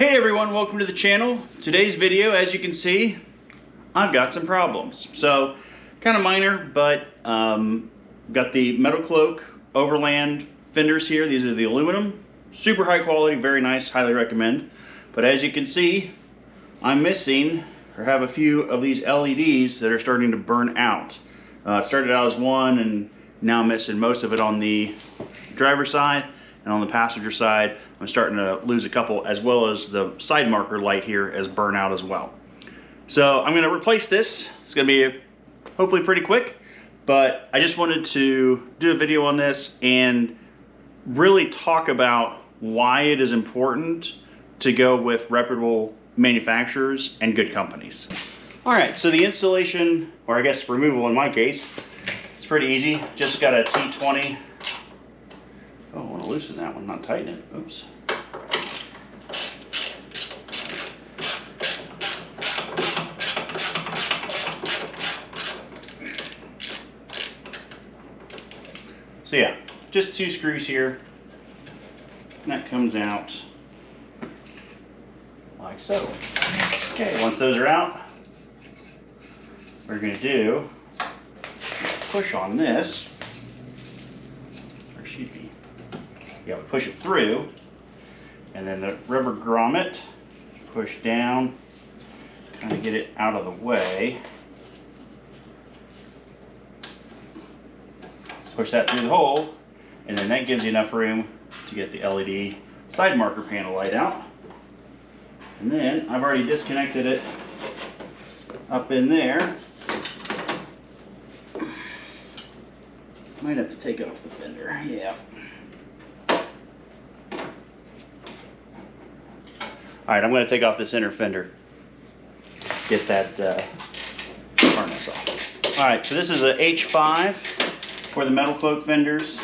Hey everyone, welcome to the channel. Today's video, as you can see, I've got some problems. So, kind of minor, but got the Metal Cloak Overland fenders here. These are the aluminum, super high quality, very nice, highly recommend. But as you can see, I'm missing, or have a few of these LEDs that are starting to burn out. It started out as one, and now I'm missing most of it on the driver's side. And on the passenger side, I'm starting to lose a couple, as well as the side marker light here as burnout as well. So I'm going to replace this. It's going to be hopefully pretty quick, but I just wanted to do a video on this and really talk about why it is important to go with reputable manufacturers and good companies. All right, so the installation, or I guess removal in my case, it's pretty easy. Just got a T20. Oh, I want to loosen that one, not tighten it. Oops. So yeah, just 2 screws here. And that comes out like so. Okay, once those are out, what we're going to do is push on this. Or excuse me. You gotta push it through, and then the rubber grommet, push down, kind of get it out of the way. Push that through the hole, and then that gives you enough room to get the LED side marker panel light out. And then I've already disconnected it up in there. Might have to take off the fender, yeah. Alright, I'm going to take off this inner fender, get that harness off. Alright, so this is a H5 for the Metal Cloak fenders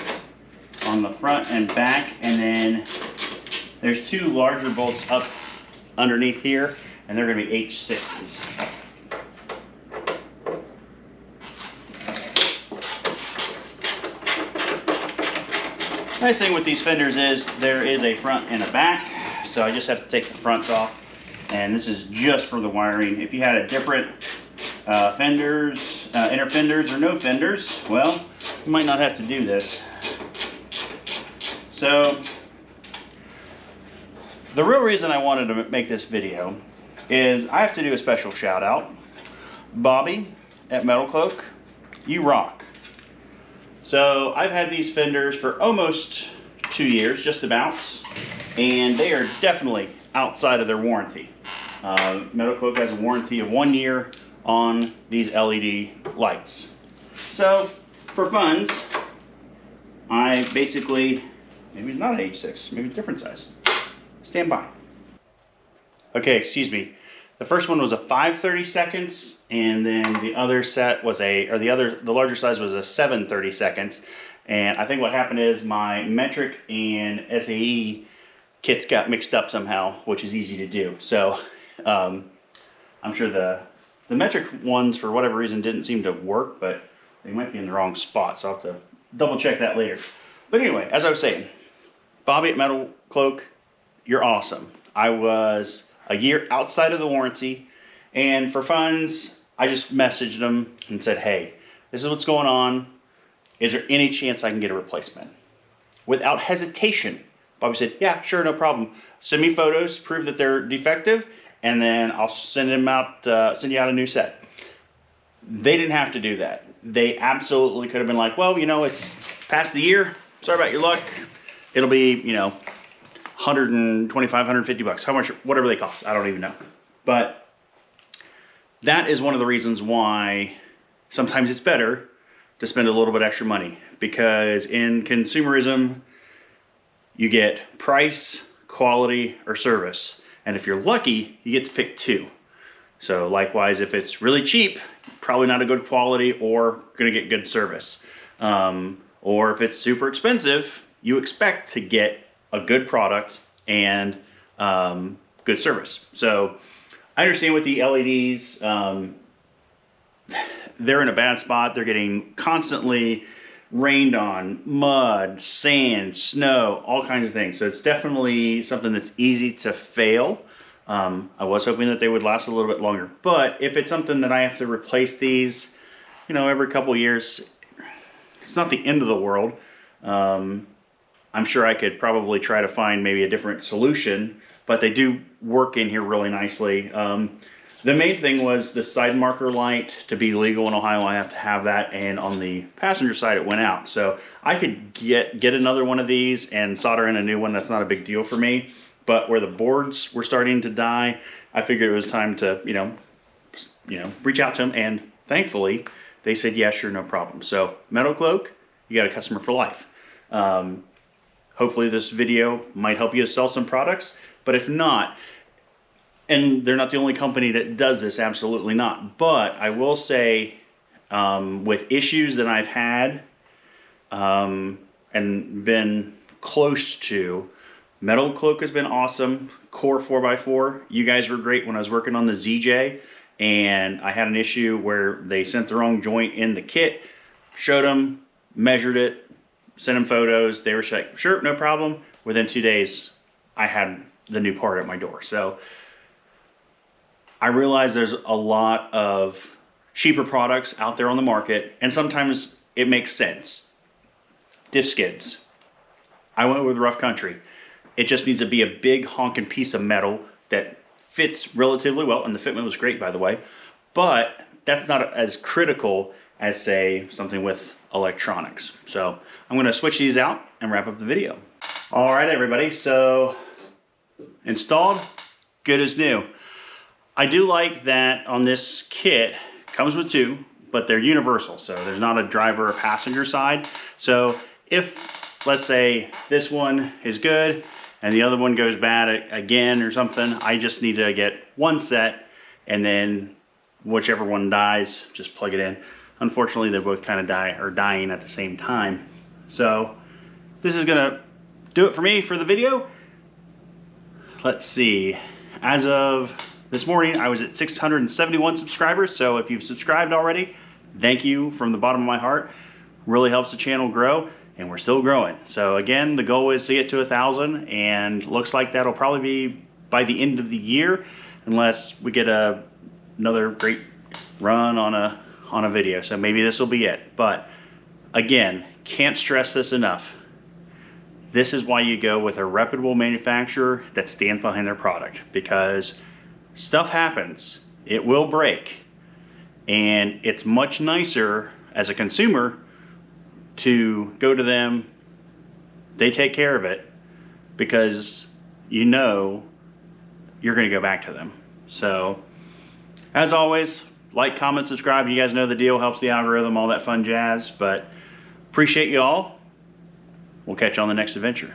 on the front and back, and then there's 2 larger bolts up underneath here, and they're going to be H6s. Nice thing with these fenders is there is a front and a back. So I just have to take the fronts off, and this is just for the wiring. If you had a different fenders, inner fenders or no fenders, well, you might not have to do this. So the real reason I wanted to make this video is I have to do a special shout out. Bobby at Metal Cloak, you rock. So I've had these fenders for almost 2 years, just about. And they are definitely outside of their warranty. Metal Cloak has a warranty of 1 year on these LED lights. So, for funds, I basically, maybe it's not an H6, maybe it's a different size. Stand by. Okay, excuse me. The first one was a 5/32, and then the other set was the larger size was a 7/32. And I think what happened is my metric and SAE kits got mixed up somehow, which is easy to do. So I'm sure the metric ones, for whatever reason, didn't seem to work, but they might be in the wrong spot, so I'll have to double check that later. But anyway, as I was saying, Bobby at Metal Cloak, you're awesome. I was a year outside of the warranty, and for funds, I just messaged them and said, hey, this is what's going on. Is there any chance I can get a replacement? Without hesitation, Bobby said, yeah, sure, no problem. Send me photos, prove that they're defective, and then I'll send you out a new set. They didn't have to do that. They absolutely could have been like, well, you know, it's past the year. Sorry about your luck. It'll be, you know, 125, 150 bucks. How much, whatever they cost. I don't even know. But that is one of the reasons why sometimes it's better to spend a little bit extra money. Because in consumerism, you get price, quality, or service. And if you're lucky, you get to pick 2. So likewise, if it's really cheap, probably not a good quality or gonna get good service. Or if it's super expensive, you expect to get a good product and good service. So I understand with the LEDs, they're in a bad spot. They're getting constantly rained on, mud, sand, snow, all kinds of things. So it's definitely something that's easy to fail. I was hoping that they would last a little bit longer, but if it's something that I have to replace these, you know, every couple of years, it's not the end of the world. I'm sure I could probably try to find maybe a different solution, but they do work in here really nicely. The main thing was the side marker light. To be legal in Ohio, I have to have that, and on the passenger side it went out. So I could get another one of these and solder in a new one. That's not a big deal for me. But where the boards were starting to die, I figured it was time to, you know, reach out to them, and thankfully they said, yeah, sure, no problem. So Metal Cloak, you got a customer for life. Hopefully this video might help you to sell some products, but if not, and they're not the only company that does this, absolutely not. But I will say, with issues that I've had and been close to, Metal Cloak has been awesome. Core 4x4, you guys were great when I was working on the ZJ, and I had an issue where they sent the wrong joint in the kit. Showed them, measured it, sent them photos. They were like, sure, no problem. Within 2 days, I had the new part at my door. So I realize there's a lot of cheaper products out there on the market, and sometimes it makes sense. Diff skids. I went with Rough Country. It just needs to be a big honking piece of metal that fits relatively well, and the fitment was great, by the way, but that's not as critical as, say, something with electronics. So I'm gonna switch these out and wrap up the video. All right, everybody, so installed, good as new. I do like that on this kit, comes with two, but they're universal, so there's not a driver or passenger side. So if, let's say, this one is good and the other one goes bad again or something, I just need to get one set, and then whichever one dies, just plug it in. Unfortunately, they both kind of dying at the same time. So this is gonna do it for me for the video. Let's see, as of this morning, I was at 671 subscribers. So if you've subscribed already, thank you from the bottom of my heart. Really helps the channel grow, and we're still growing. So again, the goal is to get to 1,000, and looks like that'll probably be by the end of the year, unless we get another great run on a video. So maybe this will be it. But again, can't stress this enough. This is why you go with a reputable manufacturer that stands behind their product, because stuff happens, it will break, and it's much nicer as a consumer to go to them. They take care of it because you know you're going to go back to them. So as always, like, comment, subscribe. You guys know the deal. Helps the algorithm, all that fun jazz. But appreciate you all. We'll catch you on the next adventure.